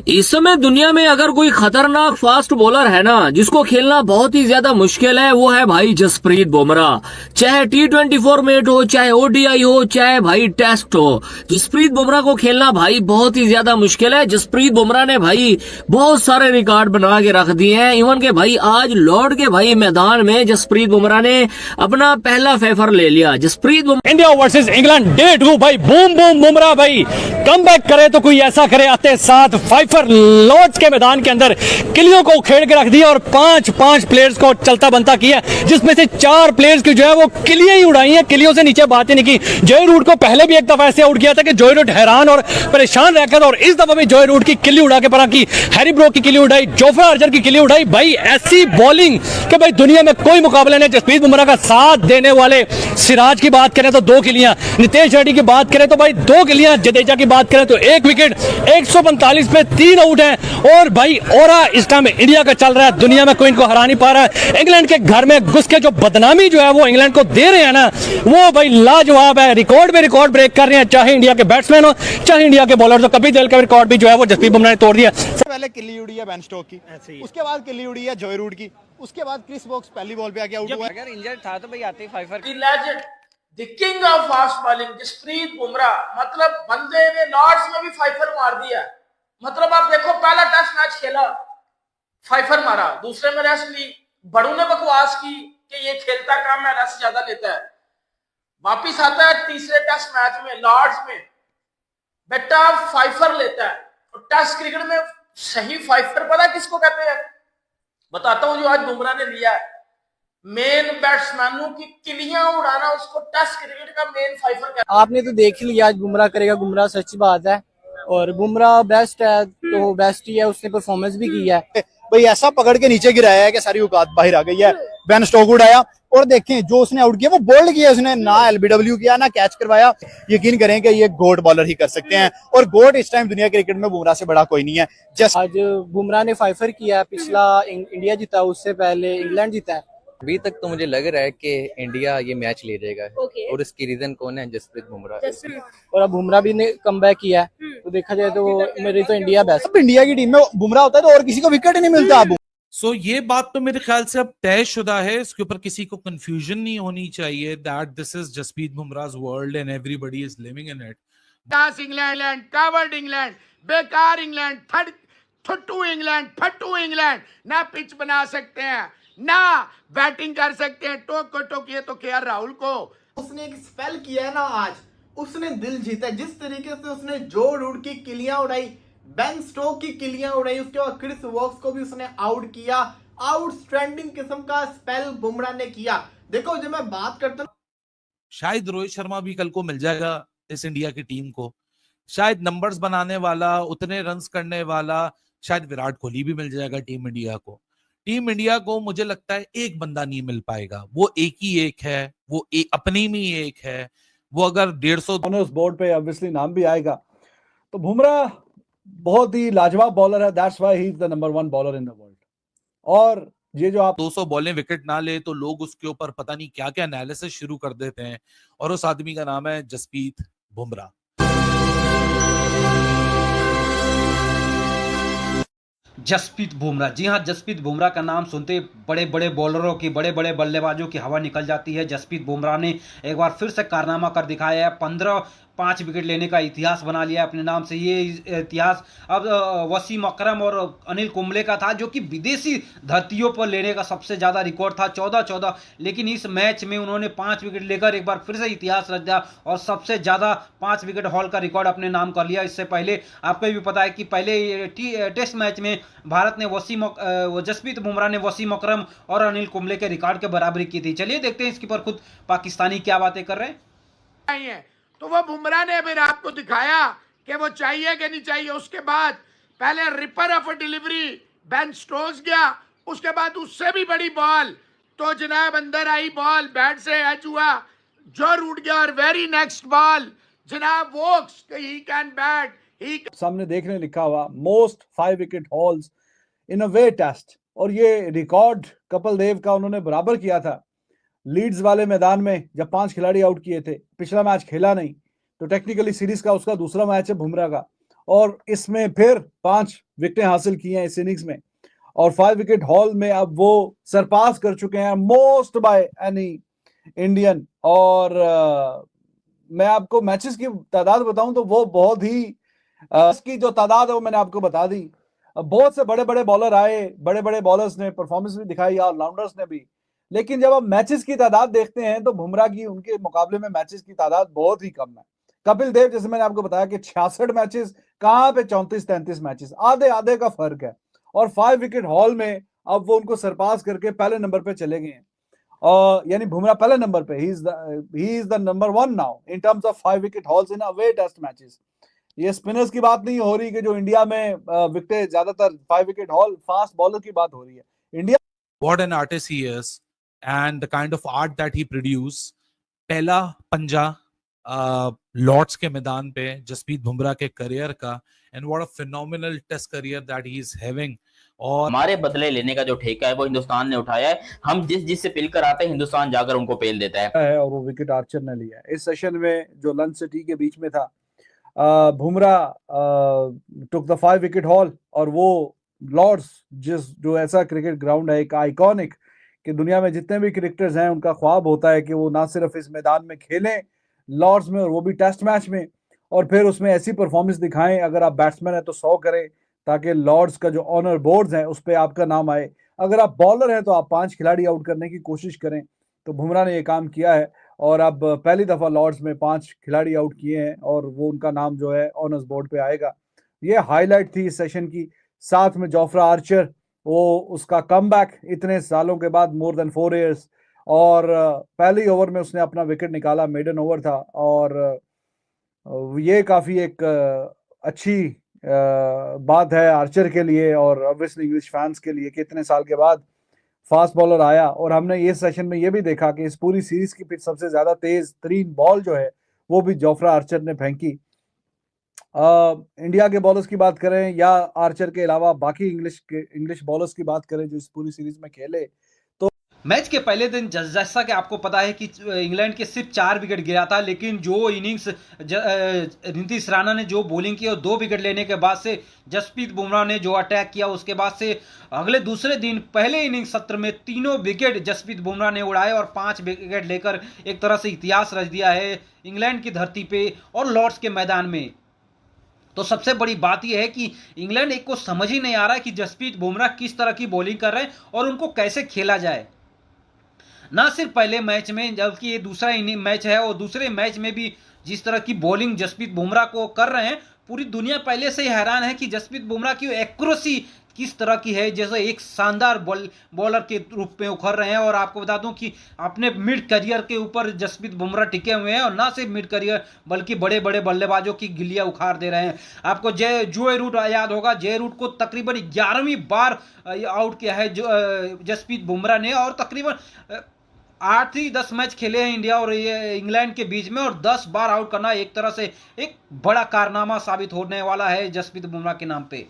इस समय दुनिया में अगर कोई खतरनाक फास्ट बॉलर है ना जिसको खेलना बहुत ही ज्यादा मुश्किल है, वो है भाई जसप्रीत बुमराह। चाहे T20 फॉर्मेट हो, चाहे ODI हो, चाहे भाई टेस्ट हो, जसप्रीत बुमराह को खेलना भाई बहुत ही ज्यादा मुश्किल है। जसप्रीत बुमराह ने भाई बहुत सारे रिकॉर्ड बना के रख दिए हैं। इवन के भाई आज लॉर्ड के भाई मैदान में जसप्रीत बुमराह ने अपना पहला फेफर ले लिया। Jasprit India versus England day 2 भाई, बूम बूम बुमराह भाई कम बैक करे तो कोई ऐसा करे, आते साथ फाइफर लॉर्ड्स के मैदान के अंदर किलियों को उखेड़ के रख दिया और पांच प्लेयर्स को चलता बनता किया, जिसमें से 4 प्लेयर्स की जो है वो किलियां ही उड़ाई हैं, किलियों से नीचे बात ही नहीं की। जॉय रूट को पहले भी एक दफा ऐसे आउट किया था कि जॉय रूट हैरान और परेशान रह गया, और इस दफा भी जॉय रूट की किली उड़ा के परा की, हैरी ब्रोक की किली उड़ाई, जोफ्रा आर्चर की किली उड़ाई। भाई ऐसी बॉलिंग कि भाई दुनिया में कोई मुकाबला नहीं। जसप्रीत बुमराह का साथ देने वाले सिराज की बात करें तो 2 किलियां, नितेश रेड्डी की बात करें तो भाई 2 किलियां, जडेजा की बात करें तो 1 विकेट, 145 पे 3 आउट हैं। और भाई ओरा इस टाइम इंडिया का चल रहा है, दुनिया में कोई इनको हरा नहीं पा रहा है। इंग्लैंड के घर में घुस के जो बदनामी जो है वो इंग्लैंड को दे रहे हैं ना, वो भाई लाजवाब है। रिकॉर्ड पे रिकॉर्ड ब्रेक कर रहे हैं, चाहे इंडिया के बैट्समैन हो चाहे इंडिया के बॉलर। तो कभी दिल का रिकॉर्ड भी जो है वो जसप्रीत बुमराह ने तोड़ दिया। पहले किल्ली उड़ी है बेन स्टोक की, उसके बाद किल्ली उड़ी है जॉय रूट की, उसके बाद क्रिस वोक्स पहली बॉल पे आके आउट हुआ। अगर इंजर्ड था तो भाई आते fifer the legend, the king of fast bowling Jasprit Bumrah, मतलब बंदे ने लॉर्ड्स में भी फाइफर मार दिया। मतलब आप देखो, पहला टेस्ट मैच खेला, फाइफर मारा, दूसरे में रेस्ट ली, बड़ू ने बकवास की कि ये खेलता कम है, रेस्ट ज्यादा लेता है। वापिस आता है तीसरे टेस्ट मैच में लॉर्ड्स में, बेटा फाइफर लेता है। और टेस्ट क्रिकेट में सही फाइफर पता किसको कहते हैं? बताता हूं, जो आज बुमराह ने लिया है। मेन बैट्समैनों की किलियां उड़ाना, उसको टेस्ट क्रिकेट का मेन फाइफर कहते हैं। आपने तो देख ही लिया आज बुमराह करेगा, बुमराह सच्ची बात है। और बुमराह बेस्ट है तो बेस्ट ही है, उसने परफॉर्मेंस भी की है। भाई ऐसा पकड़ के नीचे गिराया है कि सारी औकात बाहर आ गई है। बेन स्टोक उड़ाया और देखें जो उसने आउट किया वो बोल्ड किया, उसने ना LBW किया ना कैच करवाया। यकीन करें कि ये गोट बॉलर ही कर सकते हैं, और गोट इस टाइम दुनिया क्रिकेट में बुमराह से बड़ा कोई नहीं है। आज बुमराह ने फाइफर किया, पिछला इंडिया जीता, उससे पहले इंग्लैंड जीता है। अभी तक तो मुझे लग रहा है कि इंडिया ये मैच ले जाएगा। और इसकी रीजन कौन है? जसप्रीत बुमराह। और अब बुमराह भी ने कमबैक किया है, तो देखा जाए तो मेरी तो इंडिया बेस्ट। अब इंडिया की टीम में बुमराह होता है तो और किसी को विकेट ही नहीं मिलता। अब ये बात तो मेरे ख्याल से अब तय शुदा है, इसके ऊपर किसी को कंफ्यूजन नहीं होनी चाहिए that this is Jasprit Bumrah's world and everybody is living in it. England, coward England, बेकार इंग्लैंड, फट्टू इंग्लैंड, ना पिच बना सकते हैं ना बैटिंग कर सकते हैं। टोक को टोकिए तो KL राहुल को। उसने एक स्पेल किया है ना आज, उसने दिल जीता। जिस तरीके से उसने जो रूट की किलियां उड़ाई, बेन स्टोक की किलियां उड़ाई, उसके बाद क्रिस वोक्स को भी उसने आउट किया। आउटस्टैंडिंग किस्म का स्पेल बुमराह ने किया। देखो जब मैं बात करता हूं, शायद रोहित शर्मा भी कल को मिल जाएगा इस इंडिया की टीम को, शायद नंबर्स बनाने वाला, उतने रन्स करने वाला, शायद विराट कोहली भी मिल जाएगा टीम इंडिया को। टीम इंडिया को मुझे लगता है एक बंदा नहीं मिल पाएगा, वो एक ही एक है, वो अपने में ही एक है। वो अगर 150 बोर्ड पे ऑब्वियसली नाम भी आएगा। तो बुमराह बहुत ही लाजवाब बॉलर है, that's why he is the number 1 bowler in the world. और ये जो आप 200 बॉलें विकेट ना ले तो लोग उसके ऊपर पता नहीं क्या क्या एनालिसिस शुरू कर देते हैं, और उस आदमी का नाम है जसप्रीत बुमराह। जसप्रीत बुमराह, जी हाँ, जसप्रीत बुमराह का नाम सुनते बड़े बड़े बॉलरों की, बड़े बड़े बल्लेबाजों की हवा निकल जाती है। जसप्रीत बुमराह ने एक बार फिर से कारनामा कर दिखाया है। 5 विकेट लेने का इतिहास बना लिया अपने नाम से। ये इतिहास अब वसीम अकरम और अनिल कुंबले का था, जो कि विदेशी धरतियों पर लेने का सबसे ज़्यादा रिकॉर्ड था, 14-14। लेकिन इस मैच में उन्होंने 5 विकेट लेकर एक बार फिर से इतिहास रच दिया और सबसे ज़्यादा 5 विकेट हॉल का रिकॉर्ड अपने नाम कर लिया। इससे पहले आपको भी पता है कि पहले टेस्ट मैच में भारत ने जसप्रीत बुमराह ने वसीम अकरम और अनिल कुंबले के रिकॉर्ड के बराबरी की थी। चलिए देखते हैं इसके पर खुद पाकिस्तानी क्या बातें कर रहे हैं। तो वो बुमराह ने फिर आपको दिखाया कि वो चाहिए कि नहीं चाहिए। उसके बाद पहले ripper of delivery Ben Stokes गया, उसके बाद उससे भी बड़ी बॉल, तो जनाब अंदर आई बॉल, बैट से एच हुआ, जो रूट गया। और वेरी नेक्स्ट बॉल जनाब वोक्स, ही कैन बैट, ही सामने देखने लिखा हुआ मोस्ट 5 विकेट हॉल्स इन अ वे टेस्ट, और ये रिकॉर्ड कपिल देव का उन्होंने बराबर किया था लीड्स वाले मैदान में जब 5 खिलाड़ी आउट किए थे। पिछला मैच खेला नहीं, तो टेक्निकली सीरीज का उसका दूसरा मैच है बुमराह का, और इसमें फिर 5 विकेटें हासिल की हैं इस इनिंग्स में, और 5 विकेट हॉल में अब वो सरपास कर चुके हैं मोस्ट बाय एनी इंडियन। और मैं आपको मैचेस की तादाद बताऊं तो वो बहुत ही इसकी जो तादाद है वो मैंने आपको बता दी। बहुत से बड़े बड़े बॉलर आए, बड़े बड़े बॉलर्स ने परफॉर्मेंस भी दिखाई, ऑलराउंडर्स ने भी, लेकिन जब आप मैचेस की तादाद देखते हैं तो बुमराह की उनके मुकाबले में मैचेस की तादाद बहुत ही कम है। कपिल देव, जैसे मैंने आपको बताया कि 66 मैचेस, कहां पे 34-33 मैचेस, आधे आधे का फर्क है। और 5 विकेट हॉल में अब वो उनको सरपास करके पहले नंबर पे चले गए हैं, यानी बुमराह पहले नंबर पे, he is the number 1 now in terms of 5 wicket hauls in away test matches. ये स्पिनर्स की बात नहीं हो रही कि जो इंडिया में विकेट ज्यादातर 5 विकेट हॉल फास्ट बॉलर की बात हो रही है। India What an artist he is and the kind of art that he produce. पहला पंजा लॉर्ड्स के मैदान पे जसप्रीत बुमराह के करियर का, and what a phenomenal test career that he is having. और हमारे बदले लेने का जो ठेका है वो हिंदुस्तान ने उठाया है। हम जिस से पेल कर आते हैं हिंदुस्तान जाकर उनको पेल देता है और वो विकेट आर्चर ने लिया है। इस सेशन में जो लंच से टी के बीच में था, Bumrah took the 5 wicket haul, और वो लॉर्ड्स जो ऐसा क्रिकेट ग्राउंड है, एक आइकॉनिक, कि दुनिया में जितने भी क्रिकेटर्स हैं उनका ख्वाब होता है कि वो ना सिर्फ इस मैदान में खेलें लॉर्ड्स में, और वो भी टेस्ट मैच में, और फिर उसमें ऐसी परफॉर्मेंस दिखाएं, अगर आप बैट्समैन हैं तो 100 करें, ताकि लॉर्ड्स का जो ऑनर बोर्ड्स हैं उस पर आपका नाम आए। अगर आप बॉलर हैं तो आप 5 खिलाड़ी आउट करने की कोशिश करें। तो बुमराह ने ये काम किया है, और अब पहली दफा लॉर्ड्स में 5 खिलाड़ी आउट किए हैं, और वो उनका नाम जो है ऑनर्स बोर्ड पे आएगा। ये हाईलाइट थी इस सेशन की। साथ में जोफ्रा आर्चर, वो उसका कमबैक इतने सालों के बाद, मोर देन 4 इयर्स, और पहले ओवर में उसने अपना विकेट निकाला, मेडन ओवर था, और ये काफी एक अच्छी बात है आर्चर के लिए और ऑब्वियसली इंग्लिश फैंस के लिए कि इतने साल के बाद फास्ट बॉलर आया। और हमने ये सेशन में ये भी देखा कि इस पूरी सीरीज की पिच सबसे ज्यादा तेज तरीन बॉल जो है वो भी जोफ्रा आर्चर ने फेंकी। इंडिया के बॉलर्स की बात करें या आर्चर के अलावा बाकी इंग्लिश बॉलर्स की बात करें जो इस पूरी सीरीज में खेले, तो मैच के पहले दिन जैसा कि आपको पता है कि इंग्लैंड के सिर्फ 4 विकेट गिरा था, लेकिन जो इनिंग्स नीतीश राणा ने जो बॉलिंग की और 2 विकेट लेने के बाद से जसप्रीत बुमराह ने जो अटैक किया, उसके बाद से अगले दूसरे दिन पहले इनिंग सत्र में 3 विकेट जसप्रीत बुमराह ने उड़ाए और 5 विकेट लेकर एक तरह से इतिहास रच दिया है इंग्लैंड की धरती पे और लॉर्ड्स के मैदान में। तो सबसे बड़ी बात यह है कि इंग्लैंड एक को समझ ही नहीं आ रहा है कि जसप्रीत बुमराह किस तरह की बॉलिंग कर रहे हैं और उनको कैसे खेला जाए। ना सिर्फ पहले मैच में, जबकि ये दूसरा मैच है, और दूसरे मैच में भी जिस तरह की बॉलिंग जसप्रीत बुमराह को कर रहे हैं, पूरी दुनिया पहले से ही हैरान है कि जसप्रीत बुमराह की एक्यूरेसी किस तरह की है, जैसे एक शानदार बॉलर के रूप में उभर रहे हैं। और आपको बता दूं कि अपने मिड करियर के ऊपर जसप्रीत बुमराह टिके हुए हैं, और ना सिर्फ मिड करियर बल्कि बड़े बड़े बल्लेबाजों की गिल्लियां उखाड़ दे रहे हैं। आपको जो रूट याद होगा, जे रूट को तकरीबन 11वीं बार आउट किया है जसप्रीत बुमराह ने, और तकरीबन 8 ही 10 मैच खेले हैं इंडिया और इंग्लैंड के बीच में, और 10 बार आउट करना एक तरह से एक बड़ा कारनामा साबित होने वाला है जसप्रीत बुमराह के नाम पे।